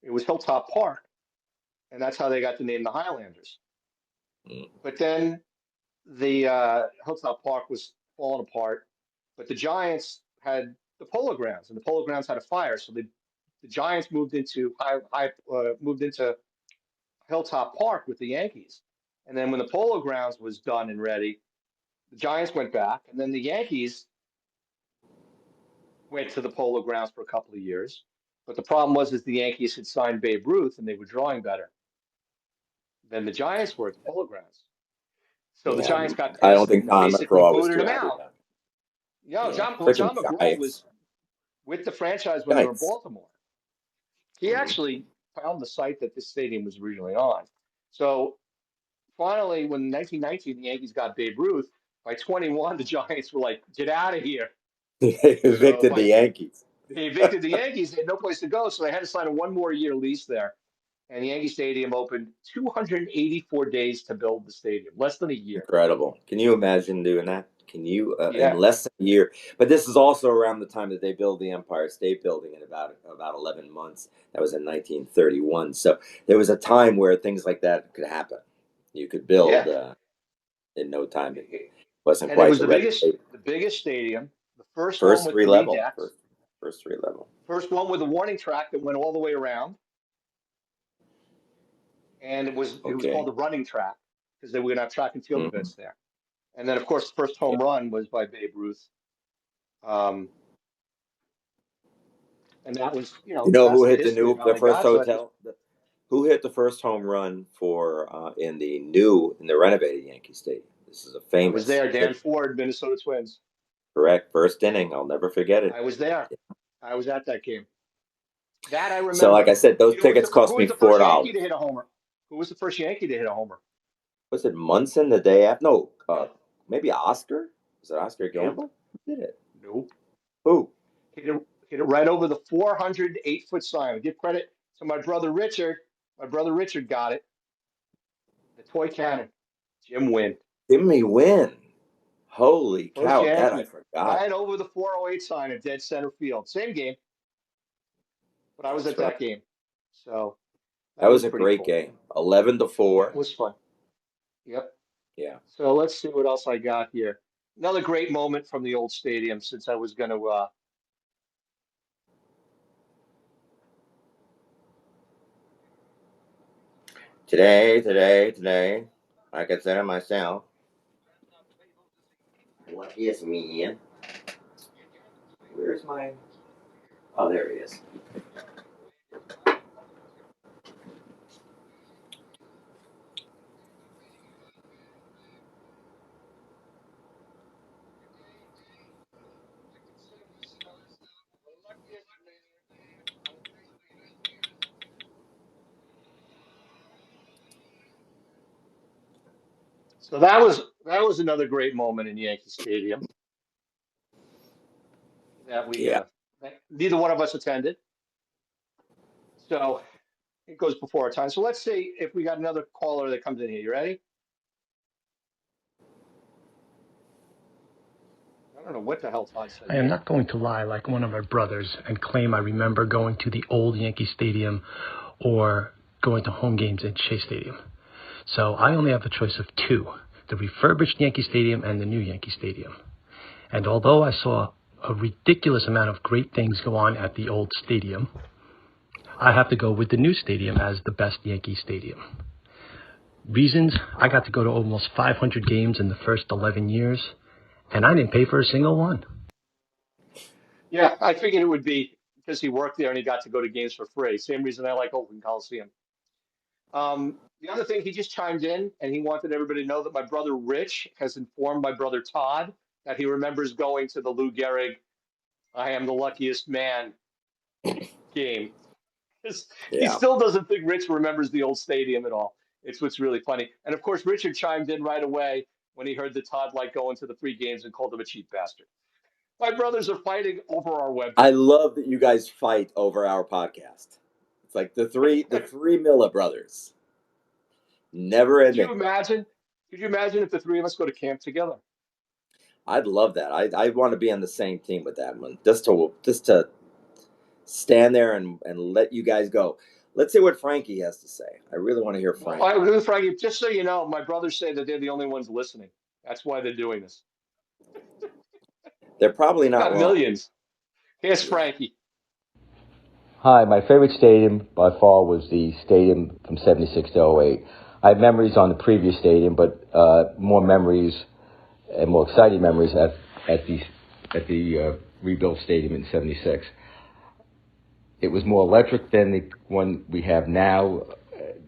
it was Hilltop Park, and that's how they got the name the Highlanders. But then the Hilltop Park was falling apart, but the Giants had the Polo Grounds, and the Polo Grounds had a fire, so the Giants moved into Hilltop Park with the Yankees, and then when the Polo Grounds was done and ready, the Giants went back, and then the Yankees went to the Polo Grounds for a couple of years, But the problem was the Yankees had signed Babe Ruth and they were drawing better than the Giants were at the Polo Grounds. So the Yeah, Giants got I don't pissed think and Don basically McGraw was booted too him happy out. about Yeah, it. John Freaking McGraw Giants. was with the franchise when they were in Giants. Baltimore. He actually found the site that this stadium was originally on. So finally, when 1919 the Yankees got Babe Ruth, by 21 the Giants were like, "Get out of here!" They So evicted the Yankees. they evicted the Yankees. They had no place to go, so they had to sign a 1 more year lease there. And the Yankee Stadium opened 284 days to build the stadium, less than a year. Incredible. Can you imagine doing that? Can you in Yeah, less than a year? But this is also around the time that they built the Empire State Building in about 11 months. That was in 1931. So there was a time where things like that could happen. You could build yeah. in no time. It wasn't And it quite was the red tape. the biggest stadium, the first one First with three three level. decks, First three level. first one with a warning track that went all the way around, and it was called Okay. the running track because they were going to have track and field Mhm. events there. And then, of course, the first home run was by Babe Ruth. And that was, You know who that's the hit history of how the I first got. So hotel? Who hit the first home run for in the renovated Yankee Stadium? This is a I was famous there, Dan hit. Ford, Minnesota Twins. Correct. First inning. I'll never forget it. I was there. I was at that game. That I So, like remember. I said, those tickets Who cost was me the first Yankee $4. to hit a homer? Who was the first Yankee to hit a homer? Was it Munson the day after? No, No. maybe Oscar. Was it Oscar Nope. Gamble? Who did it? Nope. Who? Hit it right over the 408-foot sign. I give credit to my brother Richard. My brother Richard got it. The toy cannon. Jim Wynn. Jimmy Wynn. Holy First cow! That I Yankee. forgot. Right over the 408 sign at dead center field. Same game, but I was That's at right. that game. So That that was was a pretty great cool. game. 11-4. That was fun. Yep. Yeah. So let's see what else I got here. Another great moment from the old stadium since I was going to. Today, I consider myself luckiest me. Where's my? Oh, there he is. So that was another great moment in Yankee Stadium that we Yeah. that neither one of us attended. So it goes before our time. So let's see if we got another caller that comes in here. You ready? I don't know what the hell Todd said. I am not going to lie like one of my brothers and claim I remember going to the old Yankee Stadium or going to home games at Shea Stadium. So I only have a choice of two, the refurbished Yankee Stadium and the new Yankee Stadium. And although I saw a ridiculous amount of great things go on at the old stadium, I have to go with the new stadium as the best Yankee Stadium. Reasons, I got to go to almost 500 games in the first 11 years, and I didn't pay for a single one. Yeah, I figured it would be because he worked there and he got to go to games for free. Same reason I like Oakland Coliseum. The other thing, he just chimed in and he wanted everybody to know that my brother Rich has informed my brother Todd that he remembers going to the Lou Gehrig "I am the luckiest man" game. He Yeah. still doesn't think Rich remembers the old stadium at all. It's what's really funny. And of course, Richard chimed in right away when he heard that Todd liked going to the free games and called him a cheap bastard. My brothers are fighting over our webcam. I love that you guys fight over our podcast. It's like the three Miller brothers. Never Could you ending. imagine? Could you imagine if the three of us go to camp together? I'd love that. I want to be on the same team with that one. Just to stand there and let you guys go. Let's see what Frankie has to say. I really want to hear Frankie. Well, Frankie, just so you know, my brothers say that they're the only ones listening. That's why they're doing this. They're probably not Got wrong. millions. Here's Frankie. Hi, my favorite stadium by far was the stadium from 76 to 08. I have memories on the previous stadium, but more memories and more exciting memories at the rebuilt stadium in 76. It was more electric than the one we have now.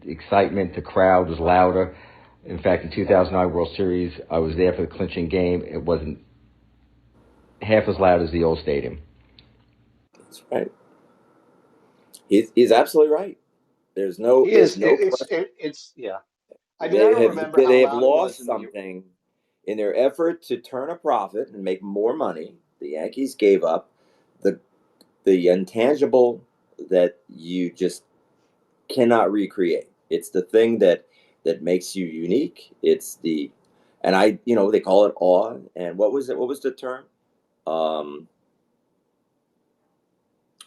The excitement, the crowd was louder. In fact, in 2009 World Series, I was there for the clinching game. It wasn't half as loud as the old stadium. That's right. He's absolutely right. There's no He there's is. no question. It's yeah. I mean, I don't remember how They have loud it was lost in the. something in their effort to turn a profit and make more money. The Yankees gave up the intangible that you just cannot recreate. It's the thing that makes you unique. It's the and I they call it awe. And what was it? What was the term? Um,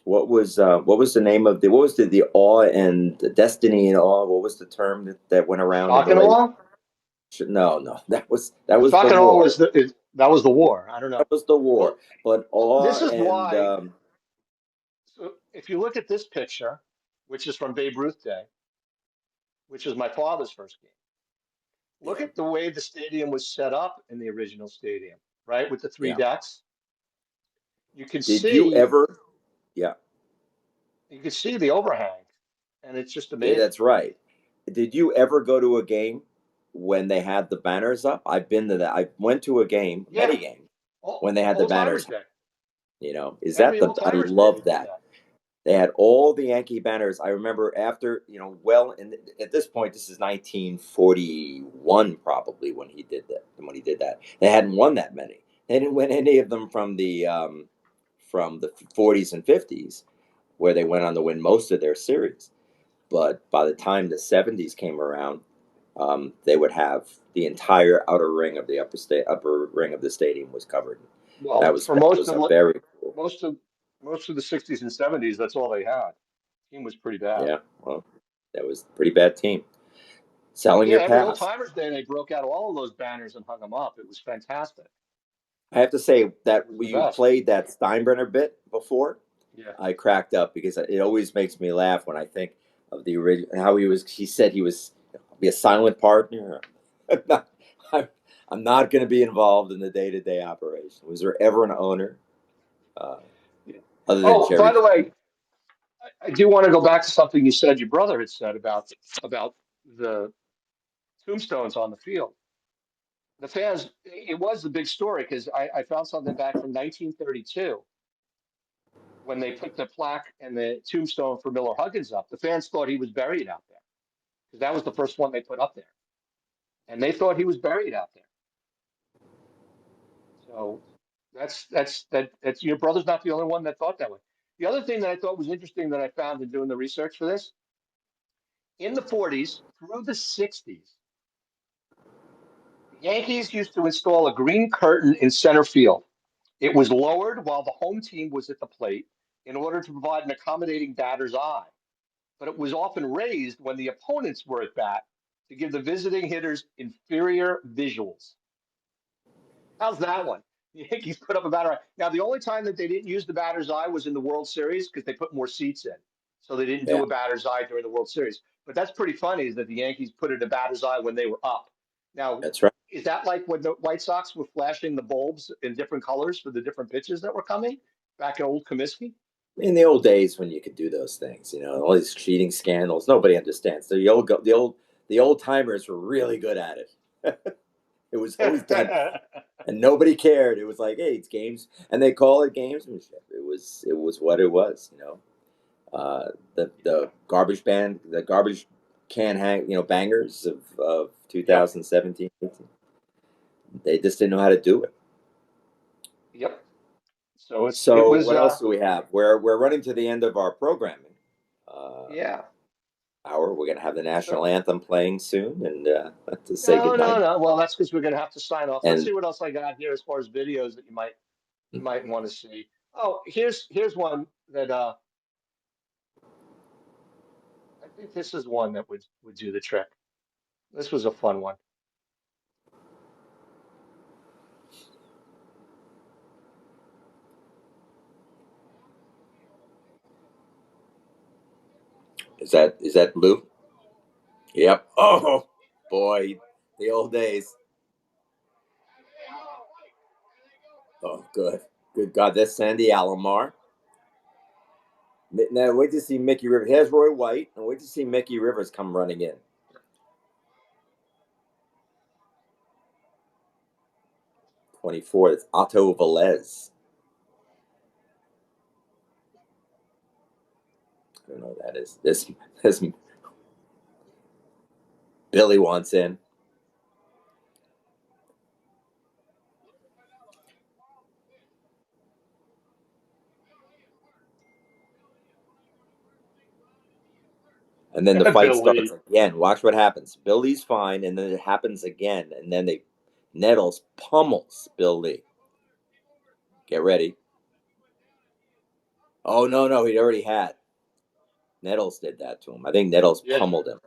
what was the name of what was the awe and the destiny and awe? What was the term that went around in Shock the and late? awe. No, that was the Shock and awe was war. that was the war. I don't That know. was the war. Well, But awe this is and why. So if you look at this picture, which is from Babe Ruth Day, which is my father's first game, look yeah, at the way the stadium was set up in the original stadium, right? With the three yeah. decks. You can Did you see ever? Yeah, the overhang, and it's just yeah, amazing. that's right. Did you ever go to a game when they had the banners up? I've been to that. I went to a game, Yeah, many games, when they had the old timers banners. day. Is that Every the? old I timers day they love do that. that. They had all the Yankee banners. I remember after, well, and at this point, this is 1941 probably when he did that. They hadn't won that many. They didn't win any of them from the 40s and 50s, where they went on to win most of their series. But by the time the 70s came around, they would have the entire outer ring of the upper ring of the stadium was covered. Well, for That was a very cool. most of most of the '60s and '70s, that's all they had. Team was pretty bad. Yeah, well, that was a pretty bad team. Selling Yeah, your every old past. timers day they broke out all of those banners and hung them up. It was fantastic. I have to say It that was the when you best. played that Steinbrenner bit before, Yeah. I cracked up because it always makes me laugh when I think of the original. How he said he was be a silent partner. I'm not, I'm, I'm not going to be involved in the day-to-day operation. Was there ever an owner uh, other than Oh, by Jerry? the way, I do want to go back to something you said your brother had said about the tombstones on the field. The fans, it was the big story because I found something back from 1932 when they put the plaque and the tombstone for Miller Huggins up. The fans thought he was buried out there because that was the first one they put up there, and they thought he was buried out there. So that's your brother's not the only one that thought that way. The other thing that I thought was interesting that I found in doing the research for this, in the 40s through the 60s, the Yankees used to install a green curtain in center field. It was lowered while the home team was at the plate in order to provide an accommodating batter's eye, but it was often raised when the opponents were at bat to give the visiting hitters inferior visuals. How's that one? The Yankees put up a batter eye. Now, the only time that they didn't use the batter's eye was in the World Series because they put more seats in. So they didn't do Yeah, a batter's eye during the World Series. But that's pretty funny is that the Yankees put it a batter's eye when they were up. Now, that's right. is that like when the White Sox were flashing the bulbs in different colors for the different pitches that were coming back in old Comiskey? In the old days when you could do those things, all these cheating scandals, nobody understands. The old timers were really good at it. It was always done, and nobody cared. It was like, hey, it's games, and they call it gamesmanship. It was what it was. The garbage can bangers of Yep. 2017. They just didn't know how to do it. Yep. So it So was what else do we have? We're running to the end of our programming. Uh, yeah. Hour. We're gonna have the So national anthem playing soon, and to say no, no, goodnight. no. Well, that's because we're gonna have to sign off. Let's And see what else I got here as far as videos that you might want to see. Oh, here's one that I think this is one that would do the trick. This was a fun one. is that blue? Yep. Oh boy, the old days. Oh, good God, that's Sandy Alomar. Now wait to see Mickey Rivers. Here's Roy White, and wait to see Mickey Rivers come running in. '24. It's Otto Velez. I don't know who that is. This Billy wants in. And then the fight starts again. Watch what happens. Billy's fine, and then it happens again, and then Nettles pummels Billy. Get ready. Oh no, he already had. Nettles did that to him. I think Nettles pummeled him.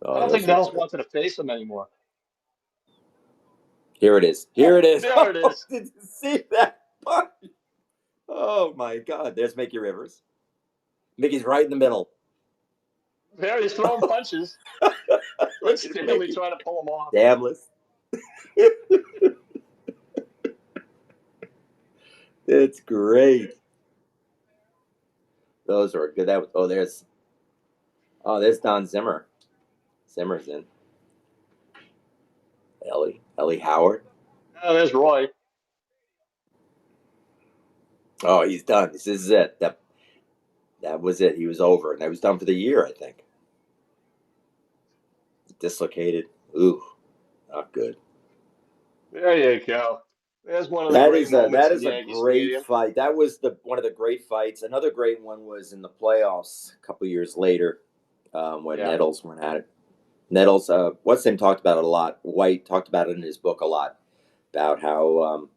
I don't think Nettles wanted to face him anymore. Here it is. Here it is. There it is. Did you see that punch? Oh my God! There's Mickey Rivers. Mickey's right in the middle. There he's throwing punches. It's Stanley trying to pull him off. Damnless. It's great. Those are good. There's Don Zimmer. Zimmer's in. Ellie Howard. Oh, there's Roy. Oh, he's done. This is it. That was it. He was over, and that was done for the year, I think. Dislocated. Ooh, not good. There you go. There's one of the great moments. That is a great fight. That was one of the great fights. Another great one was in the playoffs a couple years later, when Nettles went at it. Nettles, what's him talked about it a lot. White talked about it in his book a lot, about how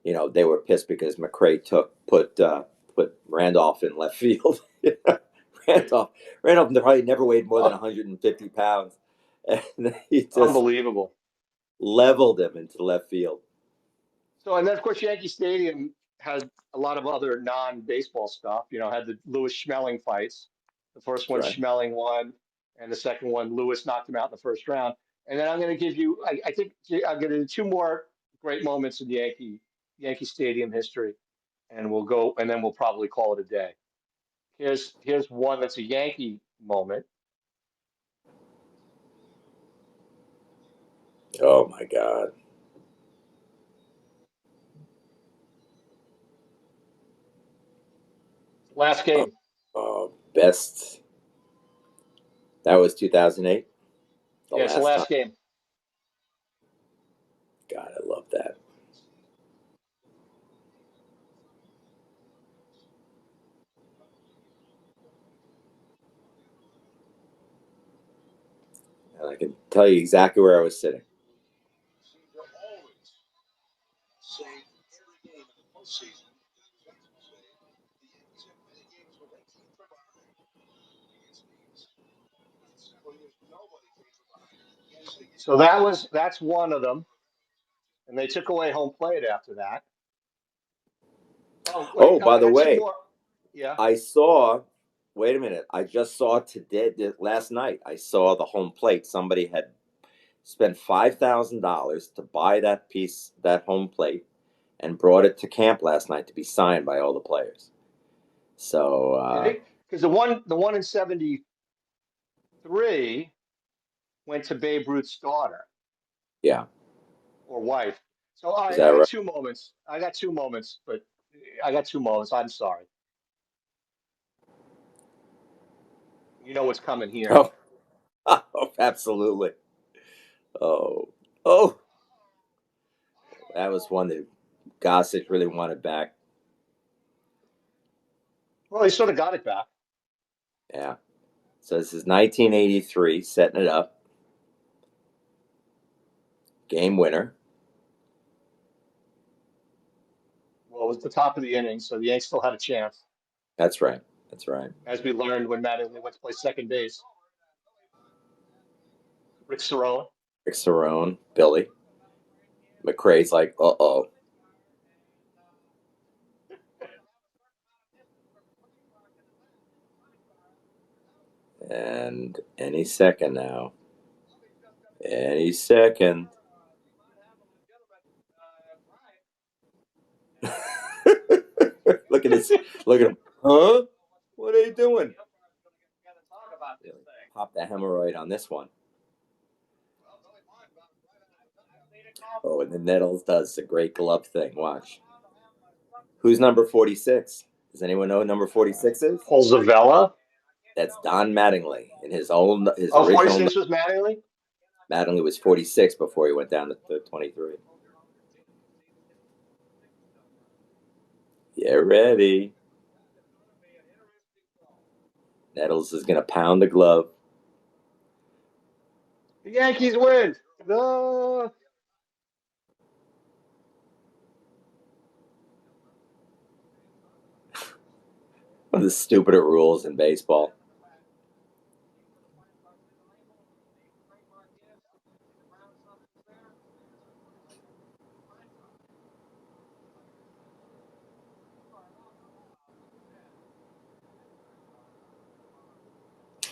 they were pissed because McRae put Randolph in left field. Randolph probably never weighed more than 150 pounds, and he just unbelievable leveled him into left field. So, and then of course Yankee Stadium has a lot of other non-baseball stuff. Had the Lewis Schmeling fights. The first one Schmeling won, and the second one Lewis knocked him out in the first round. And then I'm going to give you, I think I'm going to do two more great moments in Yankee Stadium history, and then we'll probably call it a day. Here's one that's a Yankee moment. Oh my God. Last game. Best. That was 2008. It's the last game. God, I love that. And I can tell you exactly where I was sitting. So that's one of them, and they took away home plate after that. Oh, wait, by the way, yeah. I saw. Wait a minute! I just saw today, last night. I saw the home plate. Somebody had spent $5,000 to buy that home plate, and brought it to camp last night to be signed by all the players. So, because the one in '73 went to Babe Ruth's daughter. Yeah. Or wife. So I got right? two moments. I got two moments. I'm sorry. You know what's coming here. Oh, absolutely. Oh. That was one that Gossett really wanted back. Well, he sort of got it back. Yeah. So this is 1983, setting it up. Game winner. Well, it was the top of the inning, so the Yankees still had a chance. That's right. As we learned when Mattingly went to play second base. Rick Cerrone, Billy. McRae's like, uh-oh. And any second now. Any second. Look at his. Look at him. Huh? What are you doing? Pop the hemorrhoid on this one. Oh, and then Nettles does a great glove thing. Watch. Who's number 46? Does anyone know who number 46 is? Polzavella. That's Don Mattingly in his original. 46 was Mattingly? Mattingly was 46 before he went down to 23. Get ready. Nettles is going to pound the glove. The Yankees win. No. One of the stupider rules in baseball.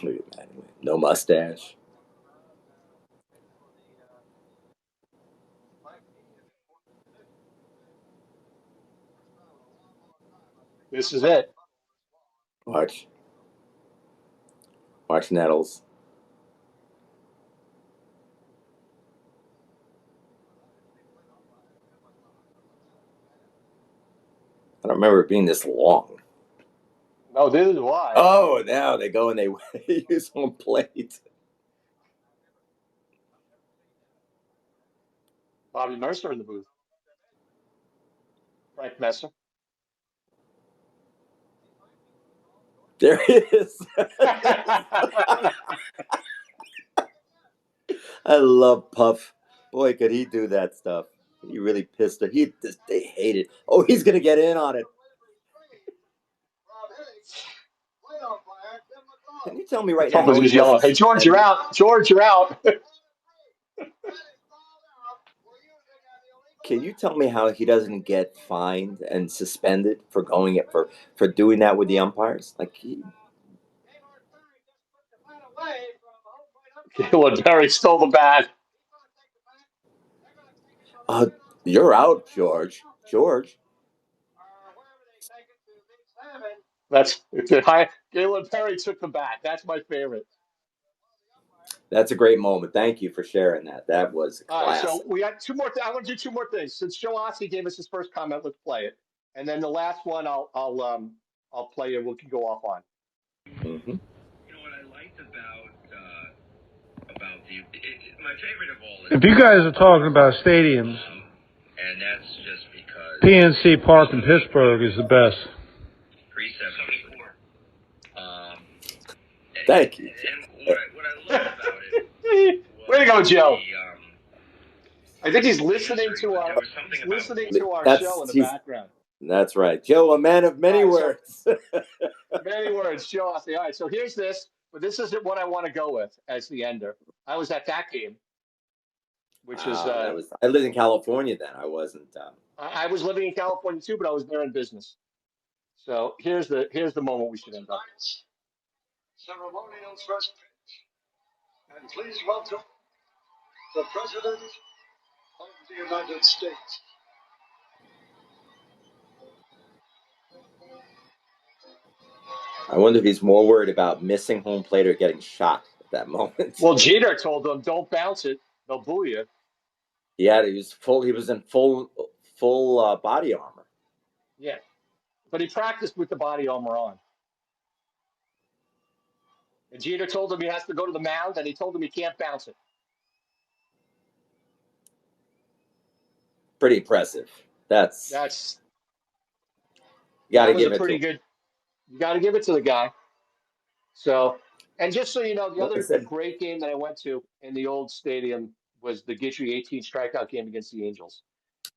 Look at that. No mustache. This is it. Watch Nettles. I don't remember it being this long. No, this is why. Oh, now they go and they use home plate. Bobby Mercer in the booth. Frank Messer. There he is. I love Puff. Boy, could he do that stuff. He really pissed it. They hate it. Oh, he's going to get in on it. Can you tell me right now? He was yelling, "Hey, George, you're out. George, you're out." Can you tell me how he doesn't get fined and suspended for going it for doing that with the umpires? Like Galen Perry stole the bat. You're out, George. George. That's Galen Perry took the bat. That's my favorite. That's a great moment. Thank you for sharing that. That was classic. All right, so we got two more. I want to do two more things. Since Joe Ossie gave us his first comment, let's play it, and then the last one I'll play and we can go off on. Mm-hmm. You know what I liked about my favorite of all. If you guys are talking about stadiums, and that's just because PNC Park in Pittsburgh is the best. 374. Thank you. And what I loved about it. Way to go, Joe. I think he's listening to our show in the background. That's right. Joe, a man of many words. Many words, Joe Ossie. All right, so here's this, but this isn't what I want to go with as the ender. I was at that game, which is I lived in California then. I wasn't. I was living in California too, but I was there in business. So here's the moment we should end up. Ceremonial first pitch. And please welcome the President of the United States. I wonder if he's more worried about missing home plate or getting shot at that moment. Well, Jeter told them, "Don't bounce it; they'll boo you." He was in full body armor. Yeah, but he practiced with the body armor on. And Jeter told him he has to go to the mound, and he told him he can't bounce it. Pretty impressive. That's you got to give it to him. You got to give it to the guy. So, and just so you know, the other great game that I went to in the old stadium was the Guidry 18 strikeout game against the Angels.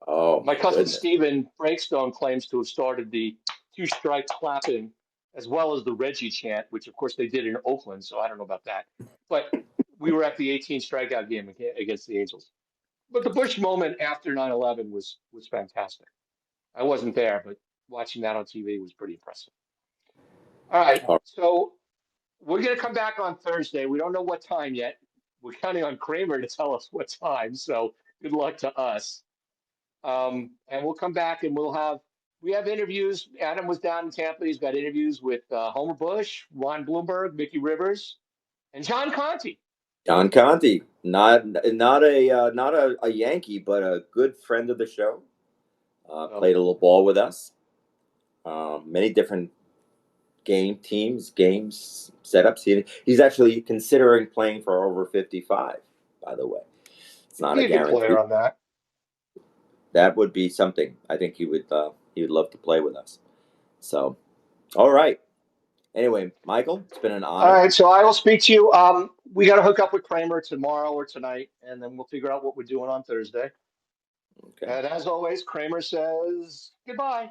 Oh, my cousin Stephen Breakstone claims to have started the two strike clapping as well as the Reggie chant, which of course they did in Oakland. So I don't know about that, but we were at the 18 strikeout game against the Angels. But the Bush moment after 9/11 was fantastic. I wasn't there, but watching that on TV was pretty impressive. All right, so we're going to come back on Thursday. We don't know what time yet. We're counting on Kramer to tell us what time, so good luck to us. And we'll come back and we'll have we have interviews. Adam was down in Tampa. He's got interviews with Homer Bush, Ron Bloomberg, Mickey Rivers, and John Conti. John Conti, not a Yankee, but a good friend of the show. Played a little ball with us. Many different games, setups. He's actually considering playing for over 55. By the way, it's not Be a a good guarantee. player on that. That would be something. I think he would love to play with us. So, all right. Anyway, Michael, it's been an honor. All right, so I will speak to you. We got to hook up with Kramer tomorrow or tonight, and then we'll figure out what we're doing on Thursday. Okay. And as always, Kramer says goodbye.